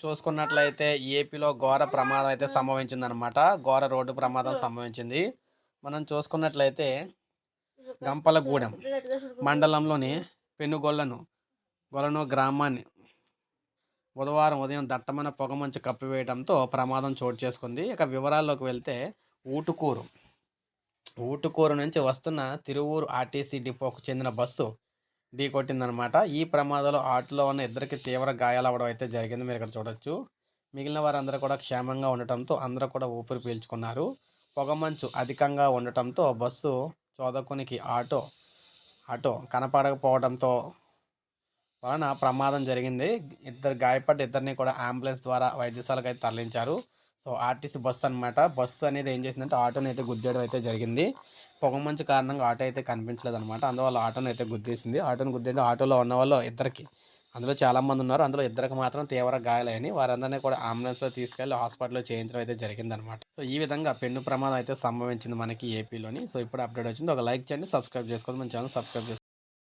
చూసుకున్నట్లయితే ఏపీలో ఘోర ప్రమాదం అయితే సంభవించిందనమాట. ఘోర రోడ్డు ప్రమాదం సంభవించింది. మనం చూసుకున్నట్లయితే గంపలగూడెం మండలంలోని గొలను గ్రామాన్ని బుధవారం ఉదయం దట్టమైన పొగమంచు కప్పివేయడంతో ప్రమాదం చోటు చేసుకుంది. ఇక వివరాల్లోకి వెళ్తే ఊటుకూరు నుంచి వస్తున్న తిరువూరు ఆర్టీసీ డిపోకు చెందిన బస్సు ఢీకొట్టిందనమాట. ఈ ప్రమాదంలో ఆటోలో ఉన్న ఇద్దరికి తీవ్ర గాయాలవ్వడం అయితే జరిగింది. మీరు ఇక్కడ చూడొచ్చు. మిగిలిన వారందరూ కూడా క్షేమంగా ఉండటంతో అందరూ కూడా ఊపిరి పీల్చుకున్నారు. పొగమంచు అధికంగా ఉండటంతో బస్సు చోదకునికి ఆటో కనపడకపోవడంతో వలన ప్రమాదం జరిగింది. ఇద్దరు గాయపడ్డ ఇద్దరిని కూడా అంబులెన్స్ ద్వారా వైద్యశాలకు అయితే తరలించారు. సో ఆర్టీసీ బస్సు అనమాట. బస్సు అనేది ఏం చేసిందంటే ఆటోని అయితే గుద్దేయడం అయితే జరిగింది. పొగమంచు కారణంగా ఆటో అయితే కనిపించలేదు అనమాట. అందువల్ల ఆటోని అయితే గుద్దేసింది. ఆటోని గుద్దేసి ఆటోలో ఉన్న వాళ్ళు ఇద్దరికి, అందులో చాలామంది ఉన్నారు. అందులో ఇద్దరికి మాత్రం తీవ్ర గాయాలయ్యాయి. వారందరినీ కూడా అంబులెన్స్లో తీసుకెళ్లి హాస్పిటల్లో చేయించడం అయితే జరిగిందనమాట. సో ఈ విధంగా పెను ప్రమాదం అయితే సంభవించింది మనకి ఏపీలోని. సో ఇప్పుడు అప్డేట్ వచ్చింది. ఒక లైక్ చేయండి, సబ్స్క్రైబ్ చేసుకోండి. మన ఛానల్ సబ్స్క్రైబ్ చేసుకోండి.